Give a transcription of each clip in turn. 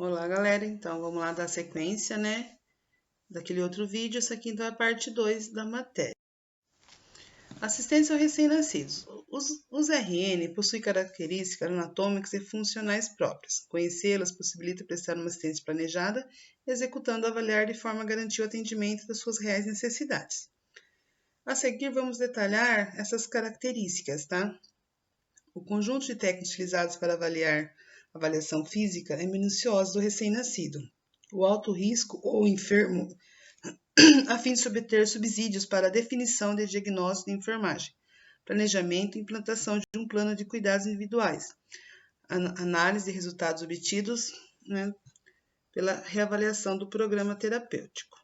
Olá, galera. Então, vamos lá dar sequência, né? Daquele outro vídeo. Essa aqui então é a parte 2 da matéria. Assistência aos recém-nascidos. Os RN possuem características anatômicas e funcionais próprias. Conhecê-las possibilita prestar uma assistência planejada, executando, avaliar de forma a garantir o atendimento das suas reais necessidades. A seguir, vamos detalhar essas características, tá? O conjunto de técnicas utilizados para avaliação física é minucioso do recém-nascido. O alto risco ou enfermo, a fim de obter subsídios para a definição de diagnóstico de enfermagem, planejamento e implantação de um plano de cuidados individuais, análise de resultados obtidos, né, pela reavaliação do programa terapêutico.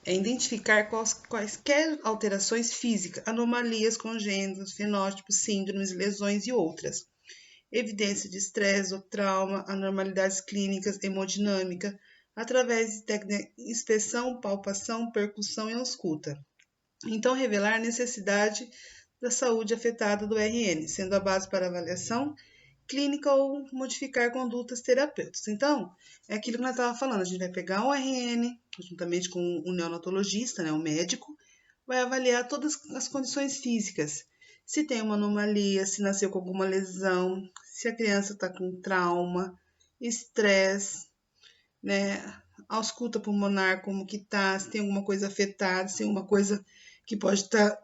É identificar quaisquer alterações físicas, anomalias congênitas, fenótipos, síndromes, lesões e outras. Evidência de estresse ou trauma, anormalidades clínicas, hemodinâmica, através de técnica de inspeção, palpação, percussão e ausculta. Então, revelar a necessidade da saúde afetada do RN, sendo a base para avaliação clínica ou modificar condutas terapêuticas. Então, é aquilo que nós estávamos falando, a gente vai pegar o RN, juntamente com o neonatologista, né, o médico, vai avaliar todas as condições físicas, se tem uma anomalia, se nasceu com alguma lesão, se a criança está com trauma, estresse, né, ausculta pulmonar, como que tá, se tem alguma coisa afetada, se tem alguma coisa que pode estar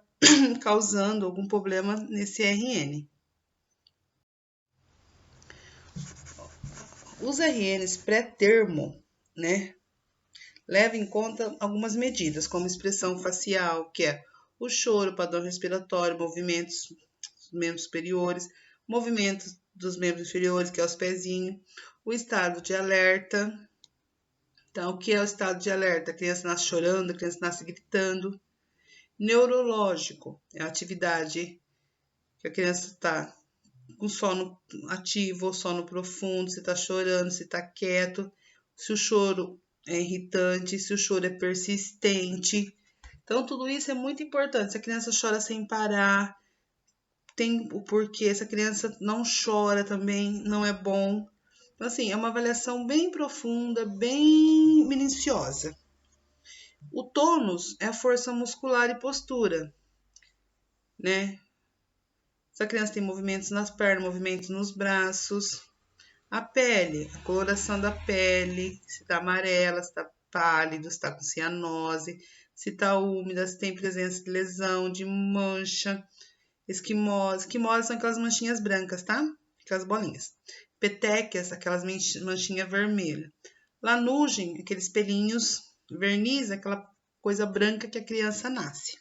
causando algum problema nesse RN. Os RNs pré-termo, né, levam em conta algumas medidas, como expressão facial, que é o choro, padrão respiratório, movimentos dos membros superiores, movimentos dos membros inferiores, que é os pezinhos, o estado de alerta. Então, o que é o estado de alerta? A criança nasce chorando, a criança nasce gritando. Neurológico é a atividade que a criança está com sono ativo ou sono profundo, se está chorando, se está quieto, se o choro é irritante, se o choro é persistente. Então, tudo isso é muito importante. Se a criança chora sem parar, tem o porquê. Se a criança não chora também, não é bom. Então, assim, é uma avaliação bem profunda, bem minuciosa. O tônus é a força muscular e postura, né? Se a criança tem movimentos nas pernas, movimentos nos braços. A pele, a coloração da pele, se está amarela, se está pálido, se está com cianose, se está úmida, se tem presença de lesão, de mancha, esquimose. Esquimose são aquelas manchinhas brancas, tá? Aquelas bolinhas. Petequias, aquelas manchinhas vermelhas. Lanugem, aqueles pelinhos. Verniz, aquela coisa branca que a criança nasce.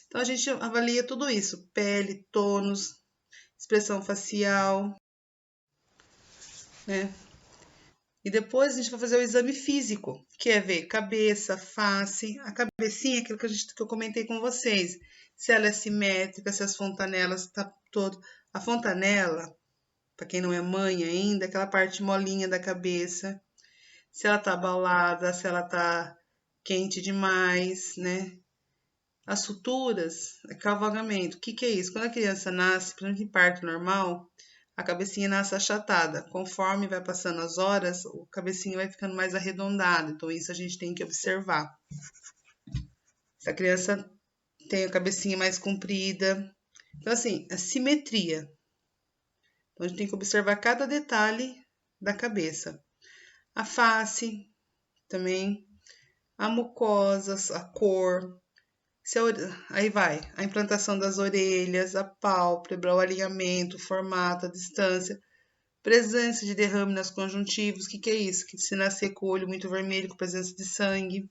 Então, a gente avalia tudo isso. Pele, tônus, expressão facial, né? E depois a gente vai fazer o exame físico, que é ver cabeça, face, a cabecinha, aquilo que eu comentei com vocês. Se ela é simétrica, se as fontanelas tá todo. A fontanela, para quem não é mãe ainda, aquela parte molinha da cabeça. Se ela tá abalada, se ela tá quente demais, né? As suturas, é cavalgamento. O que é isso? Quando a criança nasce, principalmente em parto normal, a cabecinha nasce achatada. Conforme vai passando as horas, o cabecinha vai ficando mais arredondado. Então, isso a gente tem que observar. Se a criança tem a cabecinha mais comprida. Então, assim, a simetria. Então, a gente tem que observar cada detalhe da cabeça. A face também, a mucosa, a cor. Aí vai, a implantação das orelhas, a pálpebra, o alinhamento, o formato, a distância, presença de derrame nas conjuntivas, o que é isso? Que se nascer com o olho muito vermelho, com presença de sangue,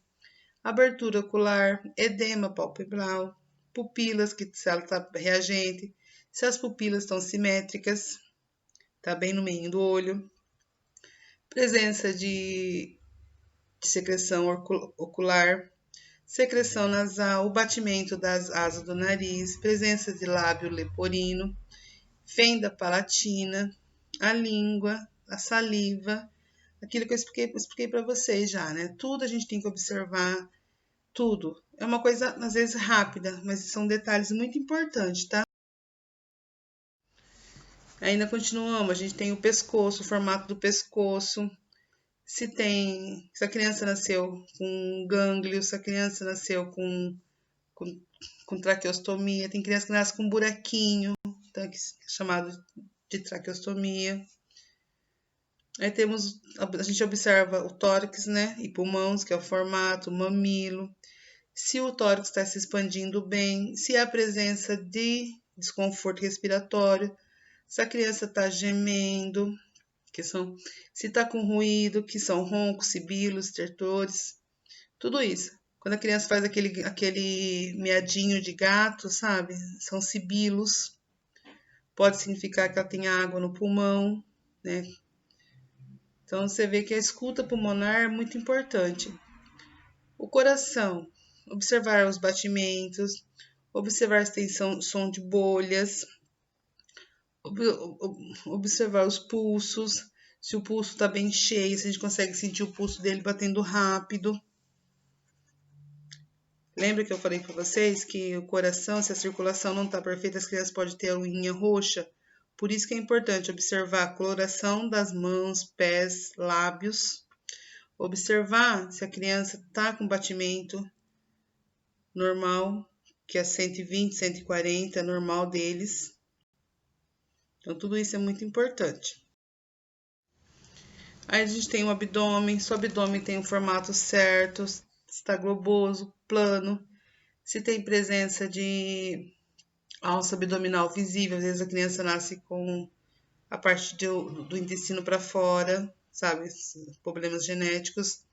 abertura ocular, edema palpebral, pupilas, que se ela está reagente, se as pupilas estão simétricas, está bem no meio do olho, presença de secreção ocular, secreção nasal, o batimento das asas do nariz, presença de lábio leporino, fenda palatina, a língua, a saliva, aquilo que eu expliquei para vocês já, né? Tudo a gente tem que observar, tudo. É uma coisa, às vezes, rápida, mas são detalhes muito importantes, tá? Ainda continuamos, a gente tem o pescoço, o formato do pescoço. Se a criança nasceu com gânglio, se a criança nasceu com, com traqueostomia, tem criança que nasce com buraquinho, então, que é chamado de traqueostomia. Aí a gente observa o tórax, né, e pulmões, que é o formato, o mamilo. Se o tórax está se expandindo bem, se há presença de desconforto respiratório, se a criança está gemendo, se está com ruído, que são roncos, sibilos, estertores, tudo isso. Quando a criança faz aquele miadinho de gato, sabe? São sibilos. Pode significar que ela tem água no pulmão, né? Então você vê que a escuta pulmonar é muito importante. O coração, observar os batimentos, observar se tem som de bolhas, observar os pulsos, se o pulso está bem cheio, se a gente consegue sentir o pulso dele batendo rápido. Lembra que eu falei para vocês que o coração, se a circulação não está perfeita, as crianças podem ter a unha roxa? Por isso que é importante observar a coloração das mãos, pés, lábios. Observar se a criança está com batimento normal, que é 120, 140, normal deles. Então, tudo isso é muito importante. Aí a gente tem o abdômen, se o abdômen tem o formato certo, se está globoso, plano, se tem presença de alça abdominal visível, às vezes a criança nasce com a parte do intestino para fora, sabe, problemas genéticos.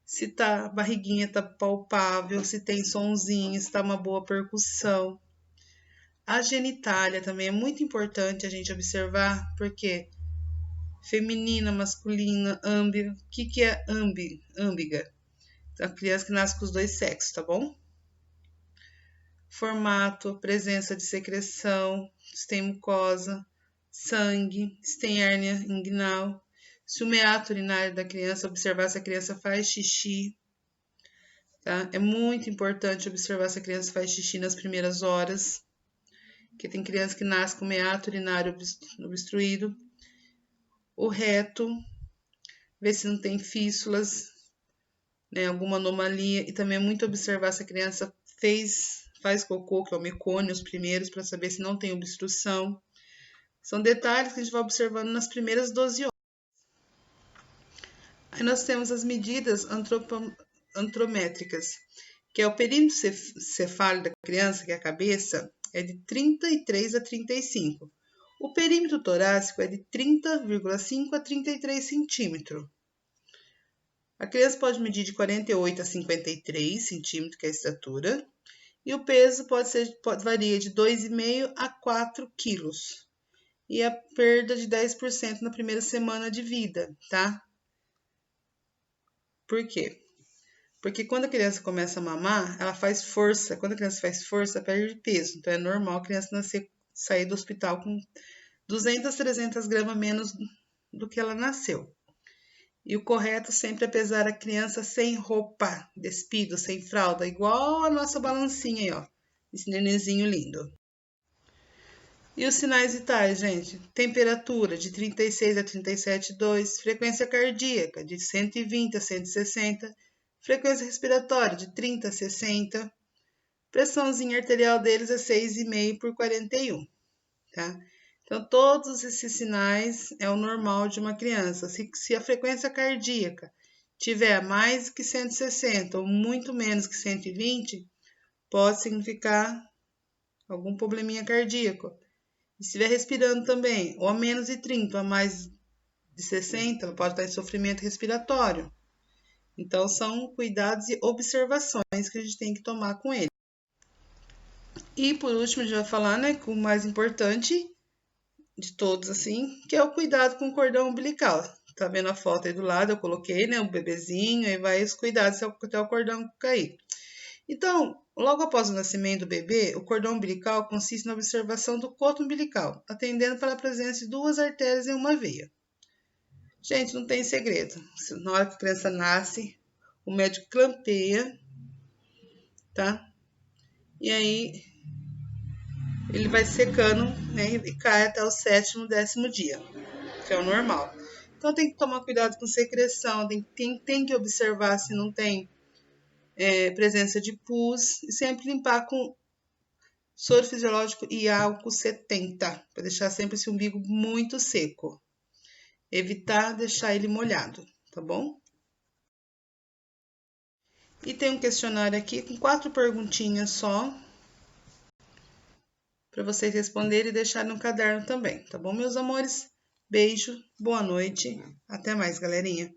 Se a barriguinha tá palpável, se tem sonzinho, se tá uma boa percussão. A genitália também é muito importante a gente observar, porque feminina, masculina, âmbiga. O que é âmbiga? Então, a criança que nasce com os dois sexos, tá bom? Formato, presença de secreção, se tem mucosa, sangue, se tem hérnia inguinal, se o meato urinário da criança, observar se a criança faz xixi, tá? É muito importante observar se a criança faz xixi nas primeiras horas, porque tem criança que nasce com meato urinário obstruído. O reto, ver se não tem fístulas, né, alguma anomalia, e também é muito observar se a criança faz cocô, que é o mecônio, os primeiros, para saber se não tem obstrução. São detalhes que a gente vai observando nas primeiras 12 horas. Aí nós temos as medidas antrométricas, que é o perímetro cefálico da criança, que é a cabeça, é de 33 a 35. O perímetro torácico é de 30,5 a 33 centímetros. A criança pode medir de 48 a 53 centímetros, que é a estatura, e o peso varia de 2,5 a 4 quilos. E a perda de 10% na primeira semana de vida, tá? Por quê? Porque quando a criança começa a mamar, ela faz força. Quando a criança faz força, perde peso. Então, é normal a criança sair do hospital com 200, 300 gramas menos do que ela nasceu. E o correto sempre é pesar a criança sem roupa, despido, sem fralda, igual a nossa balancinha aí, ó. Esse nenenzinho lindo. E os sinais vitais, gente? Temperatura de 36 a 37,2, frequência cardíaca de 120 a 160, frequência respiratória de 30 a 60, pressãozinha arterial deles é 6,5 por 41, tá? Então, todos esses sinais é o normal de uma criança. Se a frequência cardíaca tiver mais que 160 ou muito menos que 120, pode significar algum probleminha cardíaco. E se estiver respirando também, ou a menos de 30 ou a mais de 60, ela pode estar em sofrimento respiratório. Então, são cuidados e observações que a gente tem que tomar com ele. E, por último, a gente vai falar, né, com o mais importante de todos, assim, que é o cuidado com o cordão umbilical. Tá vendo a foto aí do lado? Eu coloquei, né, um bebezinho, aí vai os cuidados até o cordão cair. Então, logo após o nascimento do bebê, o cordão umbilical consiste na observação do coto umbilical, atendendo para a presença de 2 artérias em uma veia. Gente, não tem segredo. Na hora que a criança nasce, o médico clampeia, tá? E aí ele vai secando, né, e cai até o 7º, 10º dia, que é o normal. Então tem que tomar cuidado com secreção, tem que observar se não tem presença de pus e sempre limpar com soro fisiológico e álcool 70, para deixar sempre esse umbigo muito seco. Evitar deixar ele molhado, tá bom? E tem um questionário aqui com 4 perguntinhas só, para vocês responderem e deixarem no caderno também, tá bom, meus amores? Beijo, boa noite, até mais, galerinha.